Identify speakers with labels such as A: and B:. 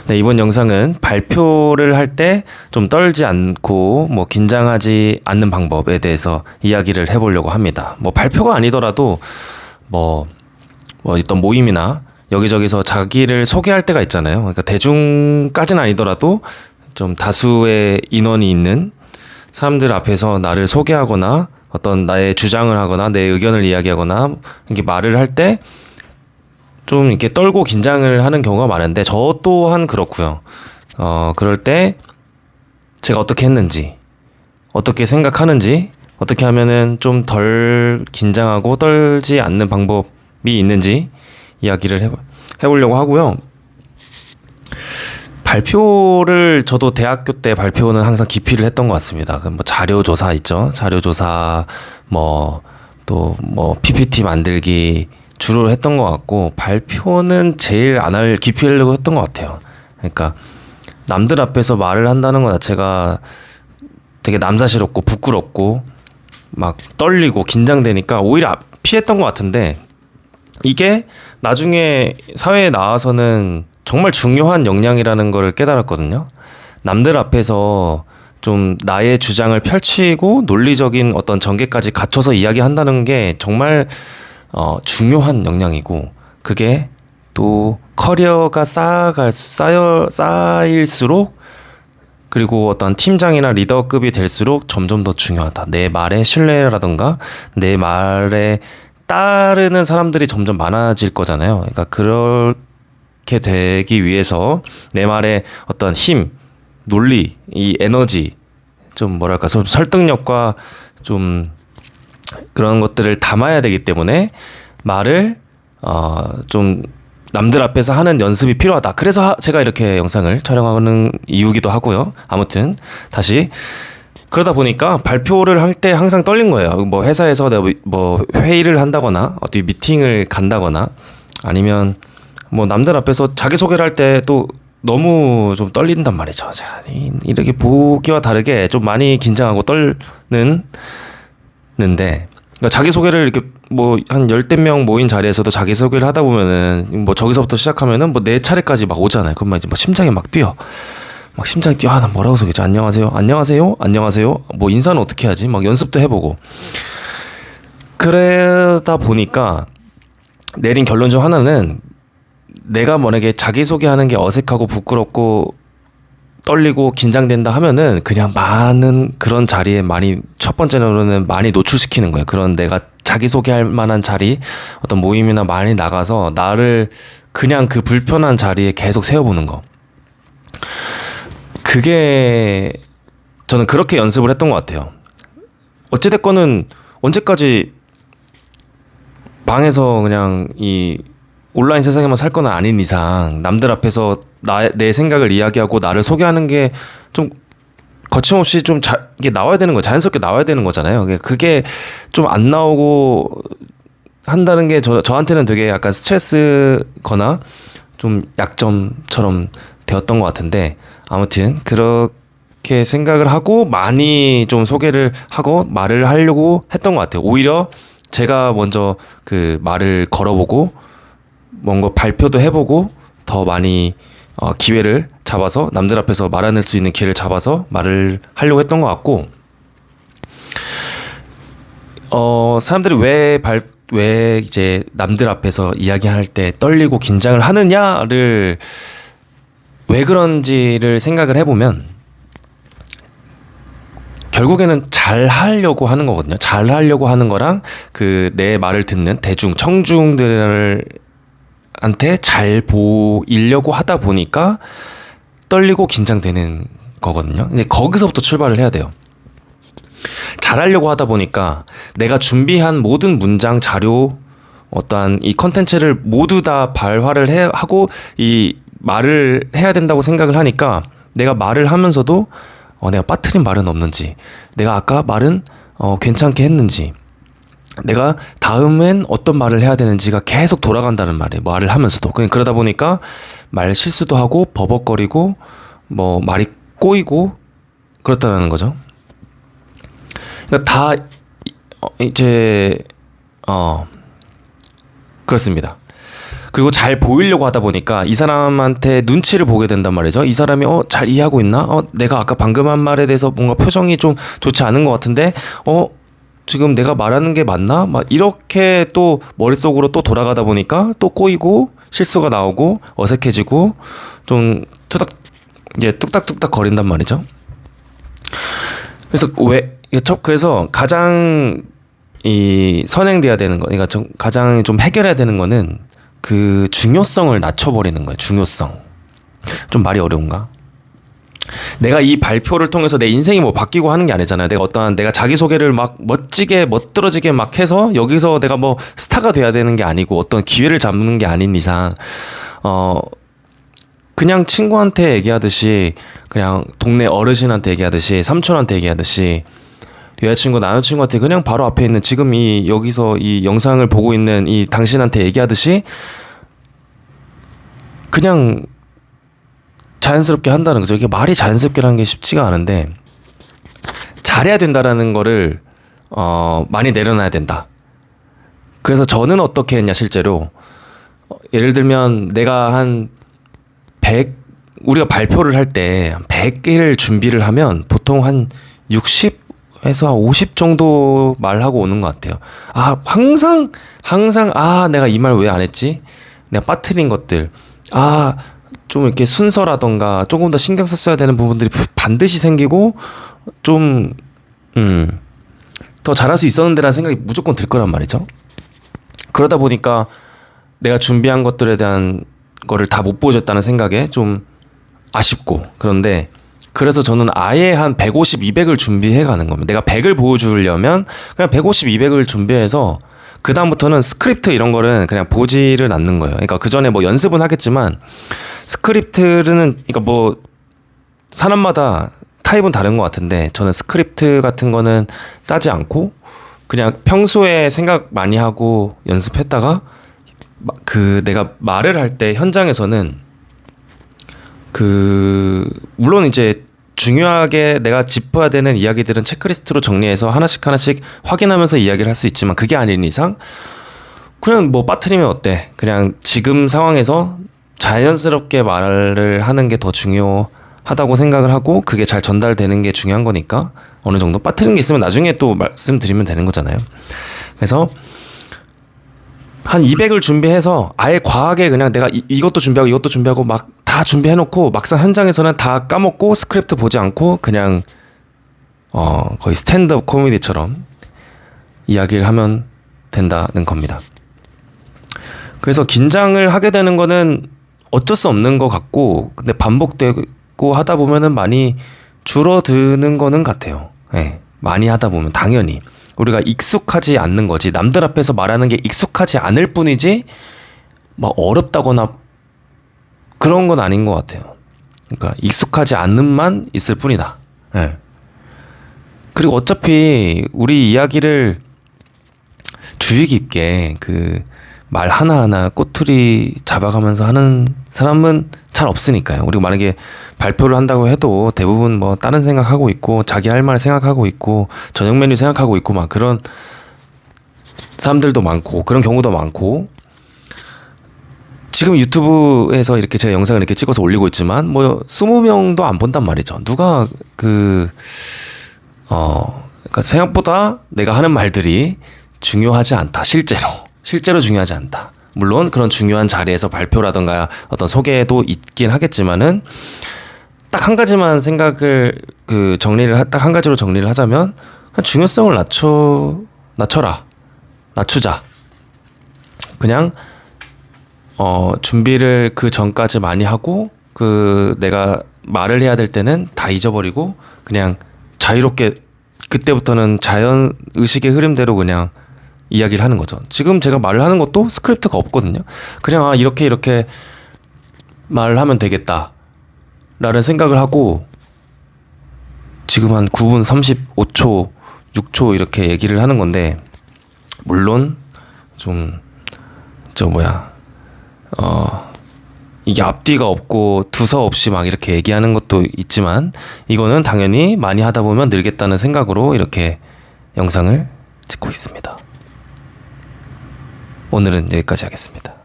A: 네, 이번 영상은 발표를 할 때 좀 떨지 않고 뭐 긴장하지 않는 방법에 대해서 이야기를 해보려고 합니다. 뭐 발표가 아니더라도 뭐 어떤 모임이나 여기저기서 자기를 소개할 때가 있잖아요. 그러니까 대중까지는 아니더라도 좀 다수의 인원이 있는 사람들 앞에서 나를 소개하거나 어떤 나의 주장을 하거나 내 의견을 이야기하거나 이렇게 말을 할 때 좀 이렇게 떨고 긴장을 하는 경우가 많은데 저 또한 그렇고요. 그럴 때 제가 어떻게 했는지, 어떻게 생각하는지, 어떻게 하면은 좀 덜 긴장하고 떨지 않는 방법이 있는지 이야기를 해보려고 하고요. 발표를 저도 대학교 때 발표는 항상 기피를 했던 것 같습니다. 뭐 자료조사 있죠. 자료조사 뭐 또 뭐 PPT 만들기 주로 했던 것 같고 발표는 제일 안 할 기피하려고 했던 것 같아요. 그러니까 남들 앞에서 말을 한다는 것 자체가 되게 남사스럽고 부끄럽고 막 떨리고 긴장되니까 오히려 피했던 것 같은데 이게 나중에 사회에 나와서는 정말 중요한 역량이라는 걸 깨달았거든요. 남들 앞에서 좀 나의 주장을 펼치고 논리적인 어떤 전개까지 갖춰서 이야기한다는 게 정말 중요한 역량이고 그게 또 커리어가 쌓일수록 그리고 어떤 팀장이나 리더급이 될수록 점점 더 중요하다. 내 말의 신뢰라든가 내 말에 따르는 사람들이 점점 많아질 거잖아요. 그러니까 그렇게 되기 위해서 내 말에 어떤 힘, 논리, 이 에너지, 좀 뭐랄까 설득력과 좀 그런 것들을 담아야 되기 때문에 말을 좀 남들 앞에서 하는 연습이 필요하다. 그래서 제가 이렇게 영상을 촬영하는 이유기도 하고요. 아무튼 다시 그러다 보니까 발표를 할 때 항상 떨린 거예요. 뭐 회사에서 내가 뭐 회의를 한다거나 어디 미팅을 간다거나 아니면 뭐 남들 앞에서 자기소개를 할 때 또 너무 좀 떨린단 말이죠. 제가 이렇게 보기와 다르게 좀 많이 긴장하고 떨는데 그러니까 자기소개를 이렇게 뭐 한 열댓 명 모인 자리에서도 자기소개를 하다 보면은 뭐 저기서부터 시작하면은 뭐 내 차례까지 막 오잖아요. 그러면 이제 막 심장이 막 뛰어. 막 심장이 뛰어. 나 뭐라고 소개지? 안녕하세요. 안녕하세요. 안녕하세요. 뭐 인사는 어떻게 하지? 막 연습도 해보고. 그러다 보니까 내린 결론 중 하나는 내가 만약에 자기소개하는 게 어색하고 부끄럽고 떨리고 긴장된다 하면은 그냥 많은 그런 자리에 많이 첫 번째로는 많이 노출시키는 거예요. 그런 내가 자기소개할 만한 자리 어떤 모임이나 많이 나가서 나를 그냥 그 불편한 자리에 계속 세워보는 거. 그게 저는 그렇게 연습을 했던 것 같아요. 어찌됐건은 언제까지 방에서 그냥 이 온라인 세상에만 살 건 아닌 이상 남들 앞에서 내 생각을 이야기하고 나를 소개하는 게 좀 거침없이 좀 이게 나와야 되는 거 자연스럽게 나와야 되는 거잖아요. 그게 좀 안 나오고 한다는 게 저한테는 되게 약간 스트레스거나 좀 약점처럼 되었던 것 같은데 아무튼 그렇게 생각을 하고 많이 좀 소개를 하고 말을 하려고 했던 것 같아요. 오히려 제가 먼저 그 말을 걸어보고 뭔가 발표도 해보고 더 많이 기회를 잡아서 남들 앞에서 말할 수 있는 기회를 잡아서 말을 하려고 했던 것 같고 사람들이 왜 이제 남들 앞에서 이야기할 때 떨리고 긴장을 하느냐를 왜 그런지를 생각을 해보면 결국에는 잘 하려고 하는 거거든요. 잘 하려고 하는 거랑 그 내 말을 듣는 청중들을 한테 잘 보이려고 하다 보니까 떨리고 긴장되는 거거든요. 이제 거기서부터 출발을 해야 돼요. 잘하려고 하다 보니까 내가 준비한 모든 문장, 자료, 어떠한 이 컨텐츠를 모두 다 발화를 하고 이 말을 해야 된다고 생각을 하니까 내가 말을 하면서도 내가 빠뜨린 말은 없는지, 내가 아까 말은 괜찮게 했는지, 내가 다음엔 어떤 말을 해야 되는지가 계속 돌아간다는 말을 하면서도 그러다 보니까 말 실수도 하고 버벅거리고 뭐 말이 꼬이고 그렇다는 거죠. 그러니까 다 이제 그렇습니다. 그리고 잘 보이려고 하다 보니까 이 사람한테 눈치를 보게 된단 말이죠. 이 사람이 잘 이해하고 있나? 내가 아까 방금 한 말에 대해서 뭔가 표정이 좀 좋지 않은 것 같은데 지금 내가 말하는 게 맞나? 막 이렇게 또 머릿속으로 또 돌아가다 보니까 또 꼬이고 실수가 나오고 어색해지고 좀 이제 뚝딱뚝딱 거린단 말이죠. 그래서 가장 이 선행돼야 되는 거, 그러니까 가장 좀 해결해야 되는 거는 그 중요성을 낮춰버리는 거예요. 중요성. 좀 말이 어려운가? 내가 이 발표를 통해서 내 인생이 뭐 바뀌고 하는 게 아니잖아요. 내가 자기소개를 막 멋들어지게 막 해서 여기서 내가 뭐 스타가 돼야 되는 게 아니고 어떤 기회를 잡는 게 아닌 이상, 그냥 친구한테 얘기하듯이, 그냥 동네 어르신한테 얘기하듯이, 삼촌한테 얘기하듯이, 여자친구, 남자친구한테 그냥 바로 앞에 있는 지금 여기서 이 영상을 보고 있는 이 당신한테 얘기하듯이 그냥 자연스럽게 한다는 거죠. 이게 말이 자연스럽게라는 게 쉽지가 않은데 잘해야 된다라는 거를 많이 내려놔야 된다. 그래서 저는 어떻게 했냐 실제로 예를 들면 내가 한 100 우리가 발표를 할 때 100개를 준비를 하면 보통 한 60에서 한 50 정도 말하고 오는 것 같아요. 항상 내가 이 말 왜 안 했지? 내가 빠뜨린 것들. 좀 이렇게 순서라던가 조금 더 신경 썼어야 되는 부분들이 반드시 생기고 좀 더 잘할 수 있었는데라는 생각이 무조건 들 거란 말이죠. 그러다 보니까 내가 준비한 것들에 대한 거를 다 못 보여줬다는 생각에 좀 아쉽고, 그런데 그래서 저는 아예 한 150, 200을 준비해 가는 겁니다. 내가 100을 보여주려면 그냥 150, 200을 준비해서 그 다음부터는 스크립트 이런 거는 그냥 보지를 않는 거예요. 그러니까 그 전에 뭐 연습은 하겠지만 스크립트는, 그러니까 뭐 사람마다 타입은 다른 것 같은데 저는 스크립트 같은 거는 따지 않고 그냥 평소에 생각 많이 하고 연습했다가 내가 말을 할 때 현장에서는 물론 이제 중요하게 내가 짚어야 되는 이야기들은 체크리스트로 정리해서 하나씩 확인하면서 이야기를 할 수 있지만 그게 아닌 이상 그냥 뭐 빠뜨리면 어때? 그냥 지금 상황에서 자연스럽게 말을 하는 게 더 중요하다고 생각을 하고 그게 잘 전달되는 게 중요한 거니까 어느 정도 빠뜨리는 게 있으면 나중에 또 말씀드리면 되는 거잖아요. 그래서 한 200을 준비해서 아예 과하게 그냥 내가 이것도 준비하고 막 다 준비해놓고 막상 현장에서는 다 까먹고 스크립트 보지 않고 그냥 거의 스탠드업 코미디처럼 이야기를 하면 된다는 겁니다. 그래서 긴장을 하게 되는 거는 어쩔 수 없는 것 같고, 근데 반복되고 하다 보면은 많이 줄어드는 거는 같아요. 네, 많이 하다 보면 당연히 우리가 익숙하지 않는 거지, 남들 앞에서 말하는 게 익숙하지 않을 뿐이지 막 어렵다거나 그런 건 아닌 것 같아요. 그러니까 익숙하지 않음만 있을 뿐이다. 네. 그리고 어차피 우리 이야기를 주의 깊게 말 하나하나 꼬투리 잡아가면서 하는 사람은 잘 없으니까요. 우리가 만약에 발표를 한다고 해도 대부분 뭐 다른 생각하고 있고 자기 할 말 생각하고 있고 저녁 메뉴 생각하고 있고 막 그런 사람들도 많고 그런 경우도 많고, 지금 유튜브에서 이렇게 제가 영상을 이렇게 찍어서 올리고 있지만 뭐 20명도 안 본단 말이죠. 누가 그러니까 생각보다 내가 하는 말들이 중요하지 않다. 실제로 중요하지 않다. 물론 그런 중요한 자리에서 발표라든가 어떤 소개도 있긴 하겠지만은 딱 한 가지만 생각을 딱 한 가지로 정리를 하자면 중요성을 낮추자. 그냥 준비를 그 전까지 많이 하고 내가 말을 해야 될 때는 다 잊어버리고 그냥 자유롭게 그때부터는 자연 의식의 흐름대로 그냥 이야기를 하는 거죠. 지금 제가 말을 하는 것도 스크립트가 없거든요. 그냥 이렇게 말을 하면 되겠다 라는 생각을 하고 지금 한 9분 35초 6초 이렇게 얘기를 하는 건데, 물론 이게 앞뒤가 없고 두서 없이 막 이렇게 얘기하는 것도 있지만 이거는 당연히 많이 하다 보면 늘겠다는 생각으로 이렇게 영상을 찍고 있습니다. 오늘은 여기까지 하겠습니다.